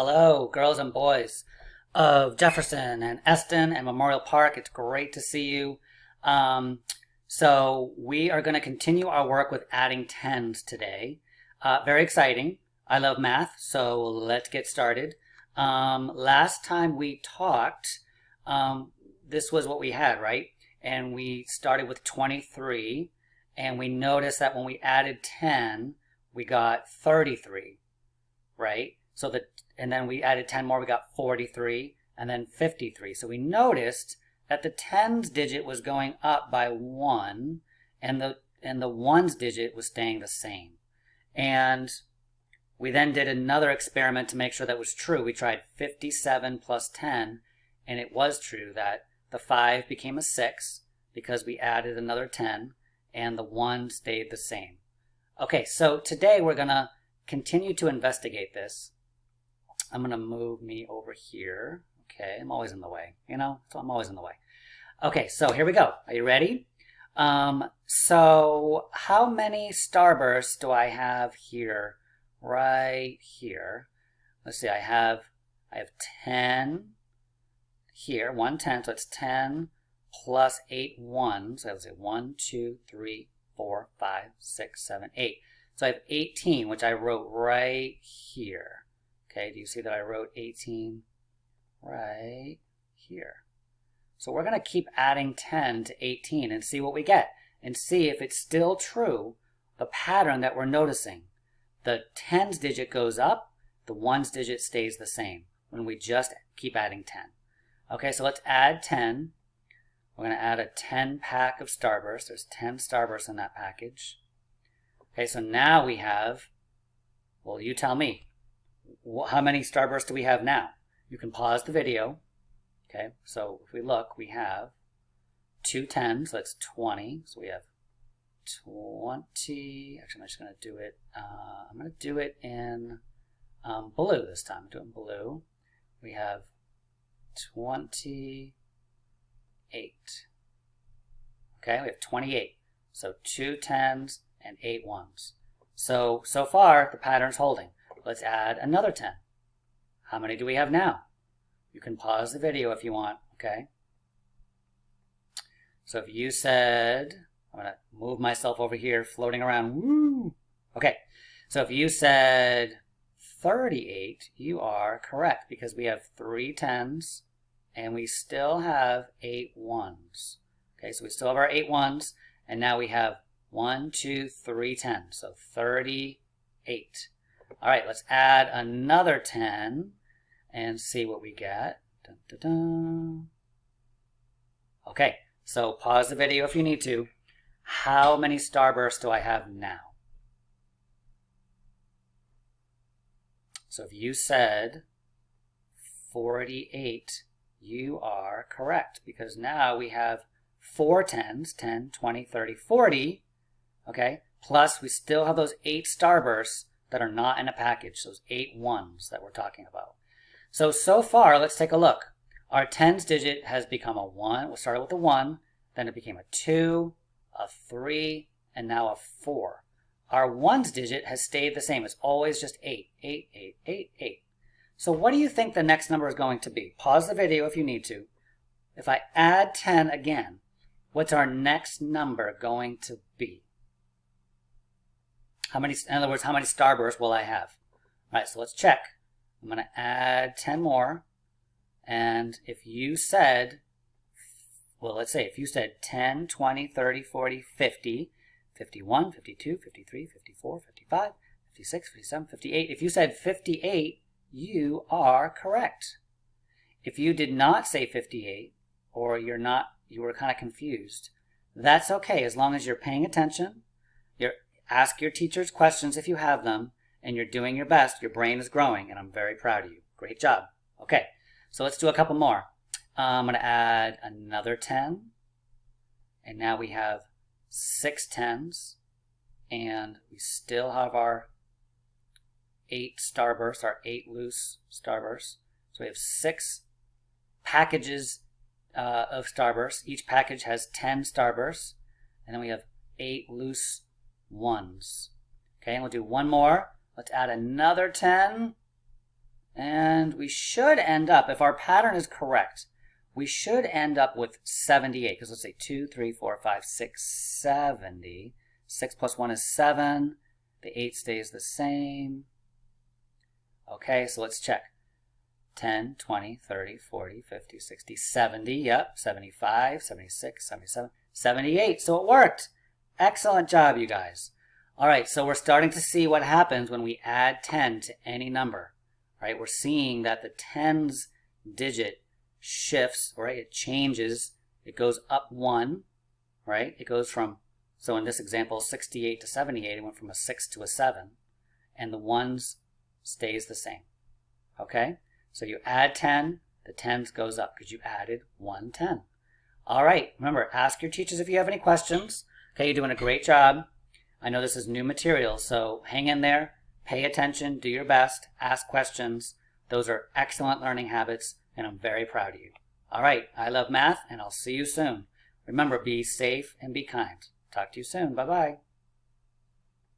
Hello, girls and boys of Jefferson and Eston and Memorial Park. It's great to see you. So we are going to continue our work with adding tens today. Very exciting. I love math, so let's get started. Last time we talked, this was what we had, right? And we started with 23, and we noticed that when we added 10, we got 33, right? And then we added 10 more, we got 43, and then 53. So we noticed that the tens digit was going up by 1, and the ones digit was staying the same. And we then did another experiment to make sure that was true. We tried 57 plus 10, and it was true that the 5 became a 6 because we added another 10, and the 1 stayed the same. Okay, so today we're going to continue to investigate this. I'm going to move me over here. Okay, I'm always in the way, so I'm always in the way. Okay, so here we go. Are you ready? So how many starbursts do I have here? Right here. Let's see, I have 10 here, 1 10, so it's 10 plus 8 ones. So I would say 1, 2, 3, 4, 5, 6, 7, 8. So I have 18, which I wrote right here. Okay, do you see that I wrote 18 right here? So we're going to keep adding 10 to 18 and see what we get, and see if it's still true, the pattern that we're noticing. The tens digit goes up, the ones digit stays the same when we just keep adding 10. Okay, so let's add 10. We're going to add a 10 pack of starbursts. There's 10 starbursts in that package. Okay, so now we have, well, you tell me. How many starbursts do we have now? You can pause the video. Okay, so if we look, we have 2 10s, so that's 20. So we have 20. Actually, I'm just going to do it. I'm going to do it in blue this time. I'm doing blue. We have 28. Okay, we have 28. So 2 10s and 8 ones. So far, the pattern's holding. Let's add another 10. How many do we have now? You can pause the video if you want, okay? So if you said, I'm going to move myself over here, floating around, woo! Okay, so if you said 38, you are correct because we have 3 10s and we still have 8 ones. Okay, so we still have our 8 ones, and now we have 1, 2, 3 10s, so 38. All right, let's add another 10 and see what we get. Dun, dun, dun. Okay, so pause the video if you need to. How many starbursts do I have now? So if you said 48, you are correct because now we have 4 10s, 10, 20, 30, 40, okay? Plus we still have those 8 starbursts that are not in a package, those 8 ones that we're talking about. So far, let's take a look. Our tens digit has become a 1. We started with a 1, then it became a 2, a 3, and now a 4. Our ones digit has stayed the same. It's always just 8, 8, 8, 8, 8. So what do you think the next number is going to be? Pause the video if you need to. If I add 10 again, what's our next number going to be? In other words, how many starbursts will I have? All right, so let's check. I'm going to add 10 more. And if you said, well, let's say if you said 10, 20, 30, 40, 50, 51, 52, 53, 54, 55, 56, 57, 58. If you said 58, you are correct. If you did not say 58, or you were kind of confused, that's okay as long as you're paying attention. Ask your teachers questions if you have them, and you're doing your best. Your brain is growing, and I'm very proud of you. Great job. Okay, so let's do a couple more. I'm going to add another 10, and now we have 6 10s, and we still have our 8 starbursts, our 8 loose starbursts. So we have 6 packages of starbursts. Each package has 10 starbursts, and then we have 8 loose ones. Okay, and we'll do one more. Let's add another 10, And we should end up, if our pattern is correct, we should end up with 78. Because let's say 2, 3, 4, 5, 6, 70. 6 plus 1 is 7. The 8 stays the same. Okay, so let's check. 10, 20, 30, 40, 50, 60, 70. Yep, 75, 76, 77, 78. So it worked. Excellent job, you guys. All right, so we're starting to see what happens when we add 10 to any number. Right, we're seeing that the tens digit shifts, right? It changes. It goes up 1, right? It goes from, so in this example, 68 to 78, it went from a 6 to a 7. And the ones stays the same. Okay? So you add 10, the tens goes up because you added 1 10. All right, remember, ask your teachers if you have any questions. Okay, you're doing a great job. I know this is new material, so hang in there. Pay attention, do your best, ask questions. Those are excellent learning habits, and I'm very proud of you. All right, I love math, and I'll see you soon. Remember, be safe and be kind. Talk to you soon. Bye-bye.